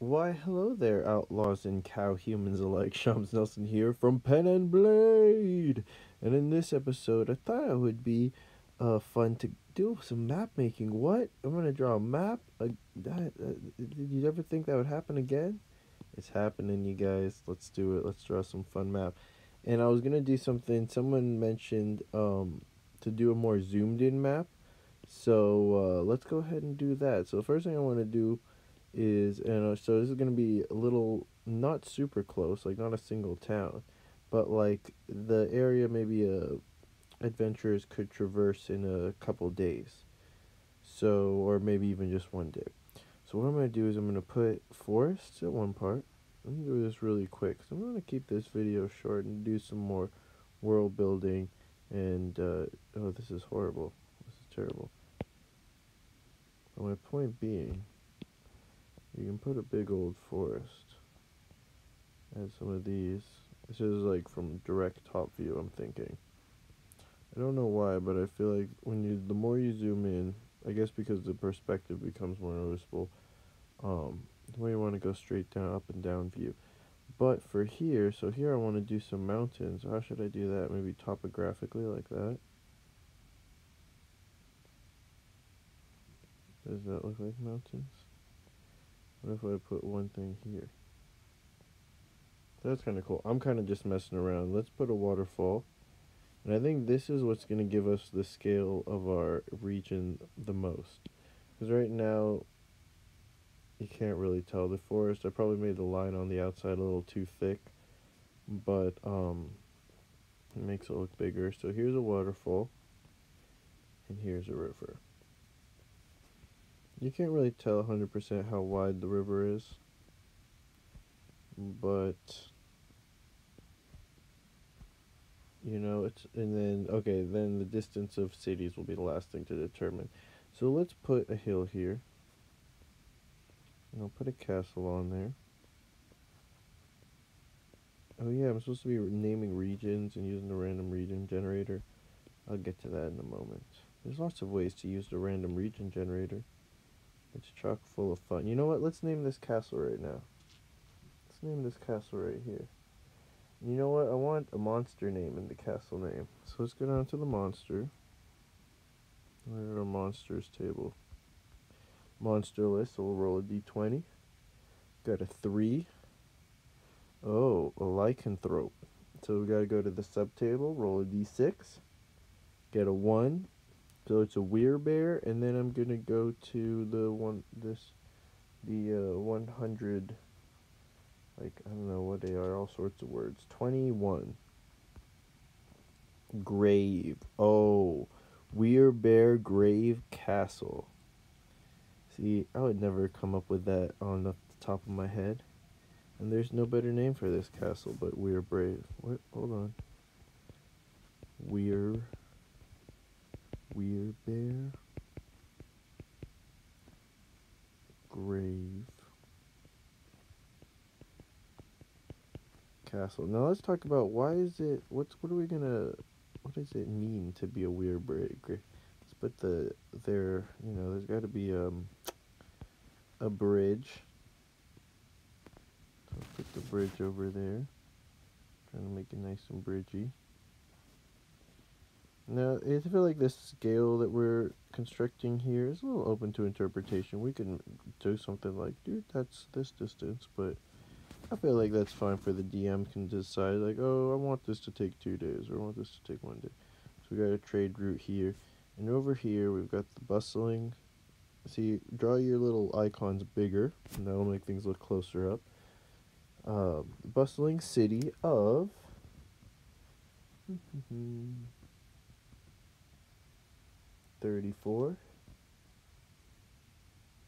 Why, hello there, outlaws and cow humans alike. Shams Nelson here from Pen and Blade. And in this episode, I thought it would be fun to do some map making. What? I'm gonna draw a map? Did you ever think that would happen again? It's happening, you guys. Let's do it. Let's draw some fun map. And I was gonna do something. Someone mentioned to do a more zoomed in map. So let's go ahead and do that. So the first thing I want to do is, and so this is going to be a little not super close, like not a single town, but like the area maybe adventurers could traverse in a couple days. So, or maybe even just one day. So what I'm going to do is I'm going to put forests at one part. Let me do this really quick. So I'm going to keep this video short and do some more world building. And oh, this is horrible. This is terrible. But my point being, you can put a big old forest. Add some of these. This is like from direct top view, I'm thinking. I don't know why, but I feel like the more you zoom in, I guess because the perspective becomes more noticeable, the more you want to go straight down, up and down view. But for here, so here I want to do some mountains. How should I do that? Maybe topographically like that. Does that look like mountains? What if I put one thing here? That's kind of cool. I'm kind of just messing around. Let's put a waterfall. And I think this is what's going to give us the scale of our region the most. Because right now, you can't really tell. The forest, I probably made the line on the outside a little too thick. But it makes it look bigger. So here's a waterfall. And here's a river. You can't really tell 100% how wide the river is. But you know, and then, okay, then the distance of cities will be the last thing to determine. So let's put a hill here. And I'll put a castle on there. Oh yeah, I'm supposed to be naming regions and using the random region generator. I'll get to that in a moment. There's lots of ways to use the random region generator. It's chock full of fun. You know what? Let's name this castle right now. Let's name this castle right here. You know what? I want a monster name in the castle name. So let's go down to the monster. Where's our monsters table? Monster list, so we'll roll a d20. Got a 3. Oh, a lycanthrope. So we gotta go to the subtable, roll a d6, get a 1. So it's a werebear, and then I'm gonna go to the 100, like, I don't know what they are, all sorts of words. 21. Grave. Oh, Werebear Grave Castle. See, I would never come up with that on the top of my head. And there's no better name for this castle but Werebrave. What? Hold on. Werebear Grave Castle. Now let's talk about what does it mean to be a Werebear Grave? Let's put there's got to be a bridge. So I'll put the bridge over there. Trying to make it nice and bridgy. Now, I feel like this scale that we're constructing here is a little open to interpretation. We can do something like, dude, that's this distance, but I feel like that's fine for the DM can decide, like, oh, I want this to take 2 days, or I want this to take 1 day. So we got a trade route here, and over here we've got the bustling. See, draw your little icons bigger, and that'll make things look closer up. Bustling city of 34,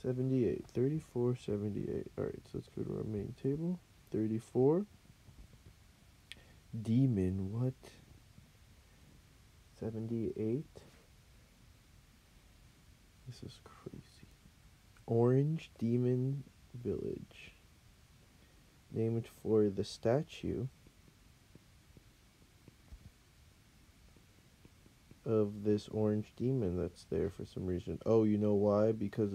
78. 34, 78. Alright, so let's go to our main table. 34. Demon, what? 78. This is crazy. Orange Demon Village. Named for the statue of this orange demon that's there for some reason. Oh, you know why? Because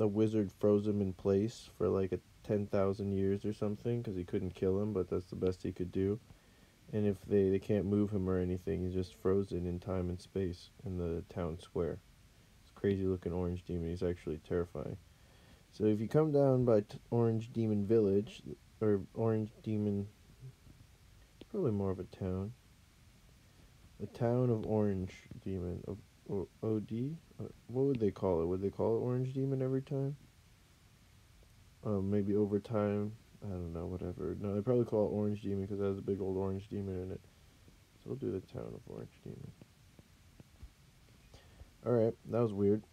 the wizard froze him in place for like 10,000 years or something because he couldn't kill him, but that's the best he could do. And if they can't move him or anything, he's just frozen in time and space in the town square. It's a crazy looking orange demon. He's actually terrifying. So if you come down by Orange Demon Village, or Orange Demon, probably more of a town. The town of Orange Demon, of OD? What would they call it? Would they call it Orange Demon every time? Maybe over time. I don't know, whatever. No, they probably call it Orange Demon because it has a big old orange demon in it. So we'll do the town of Orange Demon. Alright, that was weird.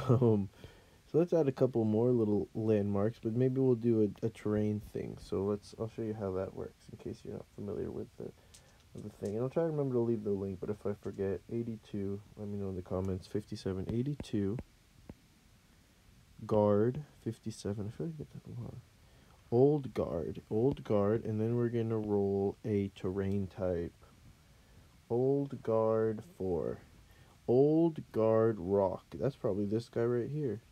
So let's add a couple more little landmarks, but maybe we'll do a terrain thing. So I'll show you how that works in case you're not familiar with the thing. And I'll try to remember to leave the link, but if I forget, 82, let me know in the comments. 57, 82, guard, 57, I feel like I get that a lot. Old guard, and then we're going to roll a terrain type. Old guard 4. Old guard rock. That's probably this guy right here.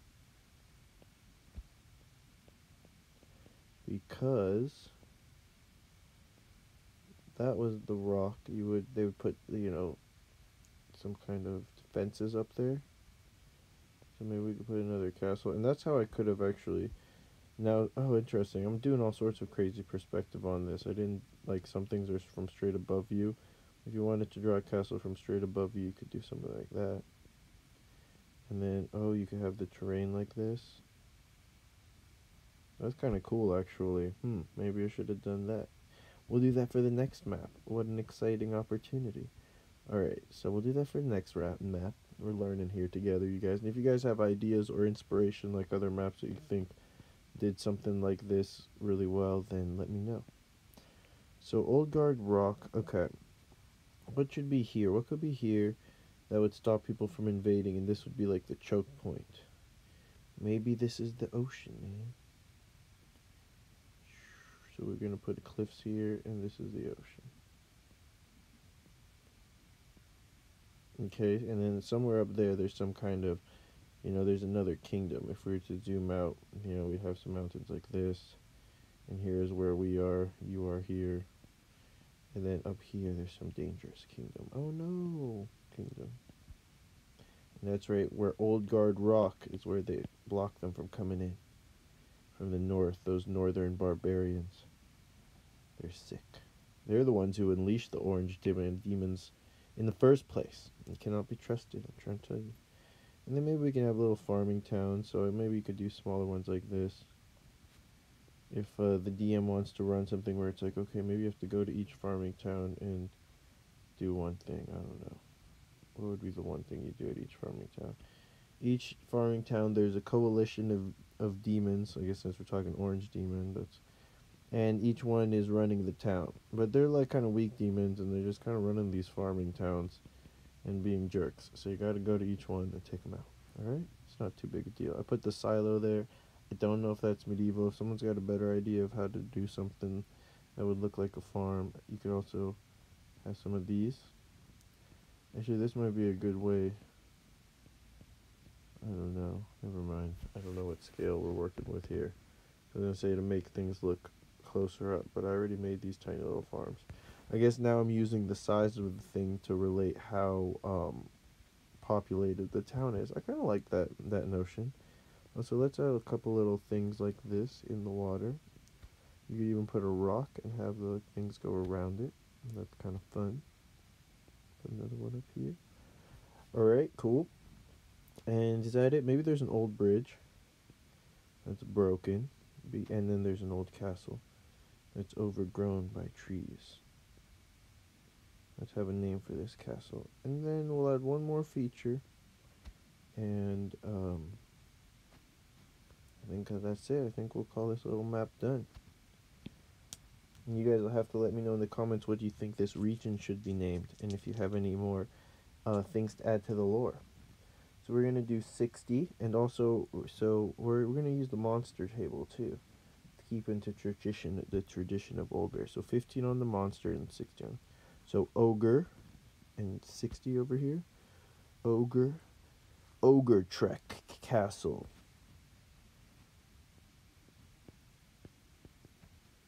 Because that was the rock they would put, some kind of fences up there. So maybe we could put another castle. And that's how I could have actually. Now, oh, interesting. I'm doing all sorts of crazy perspective on this. I didn't, like, some things are from straight above you. If you wanted to draw a castle from straight above you, you could do something like that. And then, oh, you could have the terrain like this. That's kind of cool, actually. Maybe I should have done that. We'll do that for the next map. What an exciting opportunity. Alright, so we'll do that for the next map. We're learning here together, you guys. And if you guys have ideas or inspiration like other maps that you think did something like this really well, then let me know. So, Old Guard Rock. Okay. What should be here? What could be here that would stop people from invading? And this would be like the choke point. Maybe this is the ocean, man. So we're going to put cliffs here, and this is the ocean. Okay, and then somewhere up there, there's some kind of, there's another kingdom. If we were to zoom out, we have some mountains like this, and here is where we are. You are here. And then up here, there's some dangerous kingdom. Oh no, kingdom. And that's right, where Old Guard Rock is where they block them from coming in. From the north, those northern barbarians. They're sick. They're the ones who unleashed the orange demons in the first place. They cannot be trusted, I'm trying to tell you. And then maybe we can have little farming towns, so maybe you could do smaller ones like this. If the DM wants to run something where it's like, okay, maybe you have to go to each farming town and do one thing. I don't know. What would be the one thing you do at each farming town? Each farming town, there's a coalition of demons. I guess since we're talking orange demon, and each one is running the town. But they're like kind of weak demons, and they're just kind of running these farming towns and being jerks. So you got to go to each one and take them out. Alright? It's not too big a deal. I put the silo there. I don't know if that's medieval. If someone's got a better idea of how to do something that would look like a farm, you could also have some of these. Actually, this might be a good way. I don't know. Never mind. I don't know what scale we're working with here. I was going to say to make things look closer up, but I already made these tiny little farms. I guess now I'm using the size of the thing to relate how populated the town is. I kind of like that notion. So let's add a couple little things like this in the water. You could even put a rock and have the things go around it. That's kind of fun. Put another one up here. Alright, cool. And is that it? Maybe there's an old bridge that's broken. And then there's an old castle that's overgrown by trees. Let's have a name for this castle. And then we'll add one more feature. And I think that's it. I think we'll call this little map done. And you guys will have to let me know in the comments what you think this region should be named. And if you have any more things to add to the lore. So we're going to do 60. And also, so we're going to use the monster table too. To keep into the tradition of Old Bear. So 15 on the monster and 60 on. So ogre and 60 over here. Ogre Trek Castle.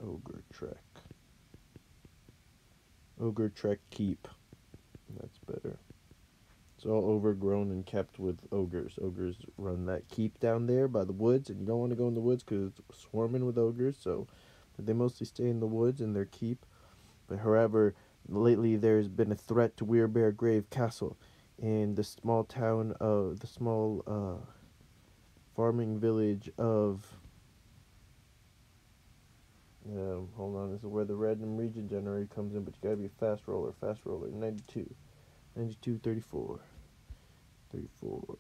Ogre Trek. Ogre Trek Keep. That's better. It's all overgrown and kept with ogres. Ogres run that keep down there by the woods, and you don't want to go in the woods because it's swarming with ogres. So, but they mostly stay in the woods in their keep. But however, lately there's been a threat to Werebear Grave Castle, in the small town of the small farming village of. Hold on, this is where the random region generator comes in, but you gotta be a fast roller. Fast roller, 92, 92, 34. 34.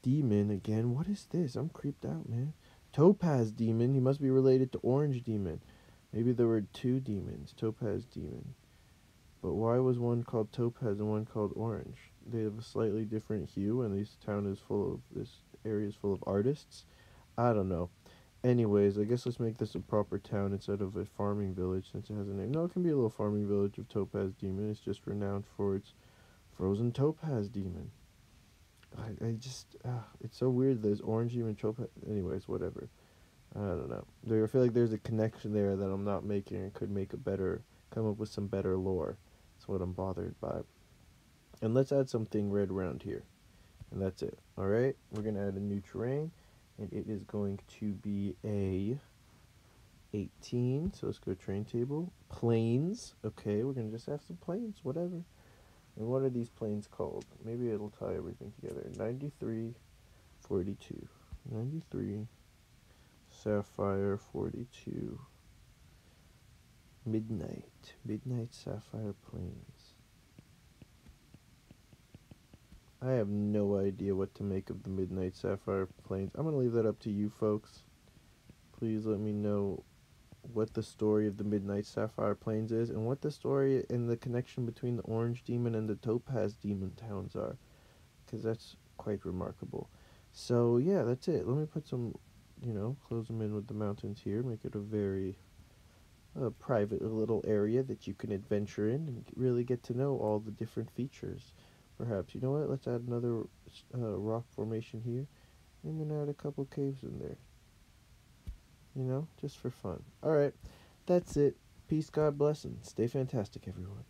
Demon again. What is this? I'm creeped out, man. Topaz Demon. He must be related to Orange Demon. Maybe there were two demons. Topaz Demon. But why was one called Topaz and one called Orange? They have a slightly different hue, and this area is full of artists. I don't know. Anyways, I guess let's make this a proper town instead of a farming village since it has a name. No, it can be a little farming village of Topaz Demon. It's just renowned for its frozen Topaz Demon. I just, it's so weird. There's Orange Demon, Topaz. Anyways, whatever. I don't know. I feel like there's a connection there that I'm not making and could come up with some better lore. That's what I'm bothered by. And let's add something red around here. And that's it. Alright? We're going to add a new terrain. And it is going to be a 18. So let's go terrain table. Plains. Okay, we're going to just have some plains. Whatever. And what are these plains called? Maybe it'll tie everything together. 93, 42. 93. Sapphire 42. Midnight. Midnight Sapphire Plains. I have no idea what to make of the Midnight Sapphire Plains. I'm going to leave that up to you folks. Please let me know what the story of the Midnight Sapphire Plains is and what the story and the connection between the Orange Demon and the Topaz Demon towns are. Because that's quite remarkable. So, yeah, that's it. Let me put some, close them in with the mountains here. Make it a very private little area that you can adventure in and really get to know all the different features. Perhaps, you know what? Let's add another rock formation here. And then add a couple caves in there. Just for fun. Alright, that's it. Peace, God bless, and stay fantastic, everyone.